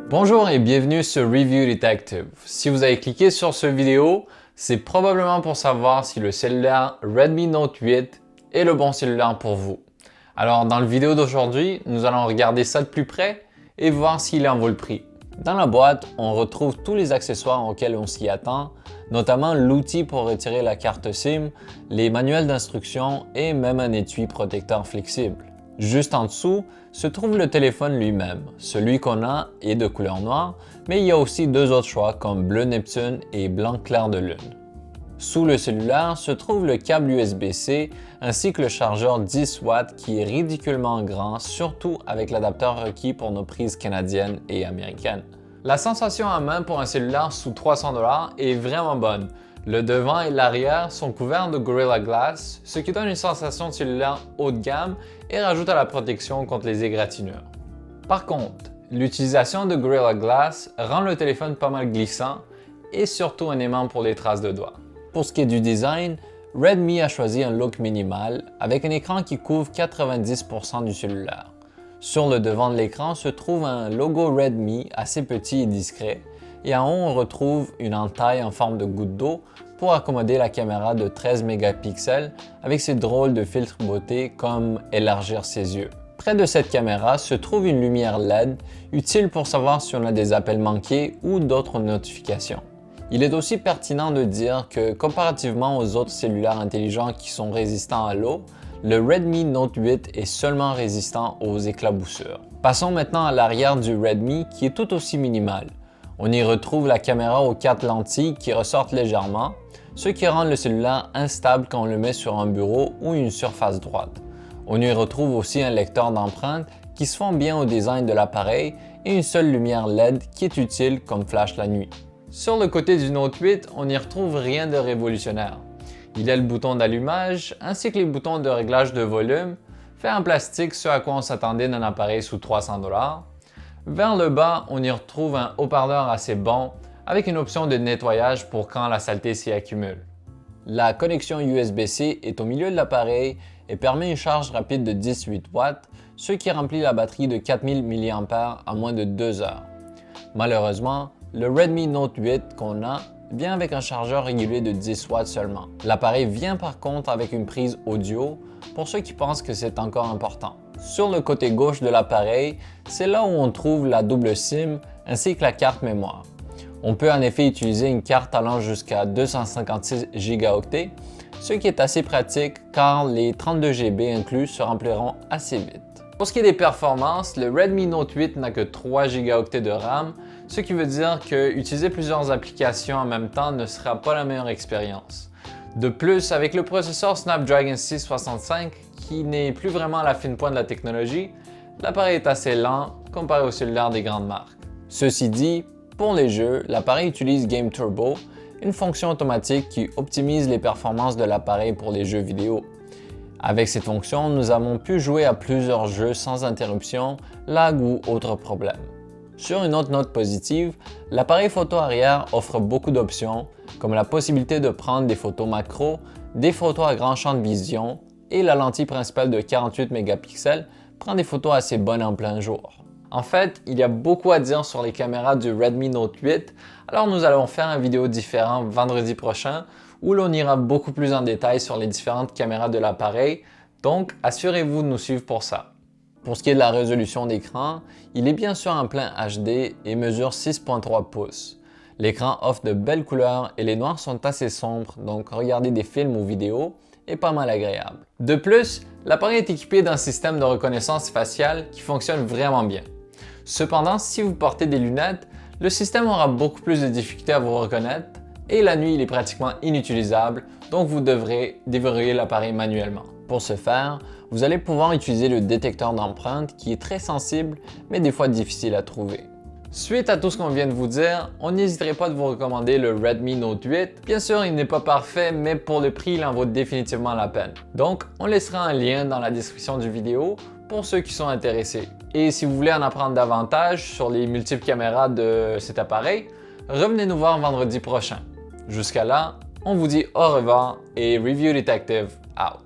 Bonjour et bienvenue sur Review Detective. Si vous avez cliqué sur cette vidéo, c'est probablement pour savoir si le cellulaire Redmi Note 8 est le bon cellulaire pour vous. Alors dans la vidéo d'aujourd'hui, nous allons regarder ça de plus près et voir s'il en vaut le prix. Dans la boîte, on retrouve tous les accessoires auxquels on s'y attend, notamment l'outil pour retirer la carte SIM, les manuels d'instruction et même un étui protecteur flexible. Juste en dessous se trouve le téléphone lui-même. Celui qu'on a est de couleur noire, mais il y a aussi deux autres choix comme bleu Neptune et blanc clair de lune. Sous le cellulaire se trouve le câble USB-C ainsi que le chargeur 10 watts qui est ridiculement grand, surtout avec l'adapteur requis pour nos prises canadiennes et américaines. La sensation en main pour un cellulaire sous 300 $ est vraiment bonne. Le devant et l'arrière sont couverts de Gorilla Glass, ce qui donne une sensation de cellulaire haut de gamme et rajoute à la protection contre les égratignures. Par contre, l'utilisation de Gorilla Glass rend le téléphone pas mal glissant et surtout un aimant pour les traces de doigts. Pour ce qui est du design, Redmi a choisi un look minimal avec un écran qui couvre 90% du cellulaire. Sur le devant de l'écran se trouve un logo Redmi assez petit et discret, et en haut on retrouve une entaille en forme de goutte d'eau pour accommoder la caméra de 13 mégapixels avec ses drôles de filtres beauté comme élargir ses yeux. Près de cette caméra se trouve une lumière LED utile pour savoir si on a des appels manqués ou d'autres notifications. Il est aussi pertinent de dire que comparativement aux autres cellulaires intelligents qui sont résistants à l'eau, le Redmi Note 8 est seulement résistant aux éclaboussures. Passons maintenant à l'arrière du Redmi qui est tout aussi minimal. On y retrouve la caméra aux 4 lentilles qui ressortent légèrement, ce qui rend le cellulaire instable quand on le met sur un bureau ou une surface droite. On y retrouve aussi un lecteur d'empreintes qui se fond bien au design de l'appareil et une seule lumière LED qui est utile comme flash la nuit. Sur le côté du Note 8, on n'y retrouve rien de révolutionnaire. Il y a le bouton d'allumage ainsi que les boutons de réglage de volume, fait en plastique, ce à quoi on s'attendait d'un appareil sous 300 $. Vers le bas, on y retrouve un haut-parleur assez bon avec une option de nettoyage pour quand la saleté s'y accumule. La connexion USB-C est au milieu de l'appareil et permet une charge rapide de 18 watts, ce qui remplit la batterie de 4000 mAh en moins de 2 heures. Malheureusement, le Redmi Note 8 qu'on a vient avec un chargeur régulier de 10 watts seulement. L'appareil vient par contre avec une prise audio pour ceux qui pensent que c'est encore important. Sur le côté gauche de l'appareil, c'est là où on trouve la double SIM ainsi que la carte mémoire. On peut en effet utiliser une carte allant jusqu'à 256 Go, ce qui est assez pratique car les 32 GB inclus se rempliront assez vite. Pour ce qui est des performances, le Redmi Note 8 n'a que 3 Go de RAM, ce qui veut dire que utiliser plusieurs applications en même temps ne sera pas la meilleure expérience. De plus, avec le processeur Snapdragon 665, qui n'est plus vraiment à la fine pointe de la technologie, l'appareil est assez lent comparé au cellulaire des grandes marques. Ceci dit, pour les jeux, l'appareil utilise Game Turbo, une fonction automatique qui optimise les performances de l'appareil pour les jeux vidéo. Avec cette fonction, nous avons pu jouer à plusieurs jeux sans interruption, lag ou autres problèmes. Sur une autre note positive, l'appareil photo arrière offre beaucoup d'options, comme la possibilité de prendre des photos macro, des photos à grand champ de vision, et la lentille principale de 48 mégapixels prend des photos assez bonnes en plein jour. En fait, il y a beaucoup à dire sur les caméras du Redmi Note 8, alors nous allons faire une vidéo différente vendredi prochain où l'on ira beaucoup plus en détail sur les différentes caméras de l'appareil, donc assurez-vous de nous suivre pour ça. Pour ce qui est de la résolution d'écran, il est bien sûr en plein HD et mesure 6.3 pouces. L'écran offre de belles couleurs et les noirs sont assez sombres, donc regarder des films ou vidéos est pas mal agréable. De plus, l'appareil est équipé d'un système de reconnaissance faciale qui fonctionne vraiment bien. Cependant, si vous portez des lunettes, le système aura beaucoup plus de difficultés à vous reconnaître et la nuit il est pratiquement inutilisable, donc vous devrez déverrouiller l'appareil manuellement. Pour ce faire, vous allez pouvoir utiliser le détecteur d'empreintes qui est très sensible mais des fois difficile à trouver. Suite à tout ce qu'on vient de vous dire, on n'hésiterait pas de vous recommander le Redmi Note 8. Bien sûr, il n'est pas parfait, mais pour le prix, il en vaut définitivement la peine. Donc, on laissera un lien dans la description du vidéo pour ceux qui sont intéressés. Et si vous voulez en apprendre davantage sur les multiples caméras de cet appareil, revenez nous voir vendredi prochain. Jusqu'à là, on vous dit au revoir et Review Detective out.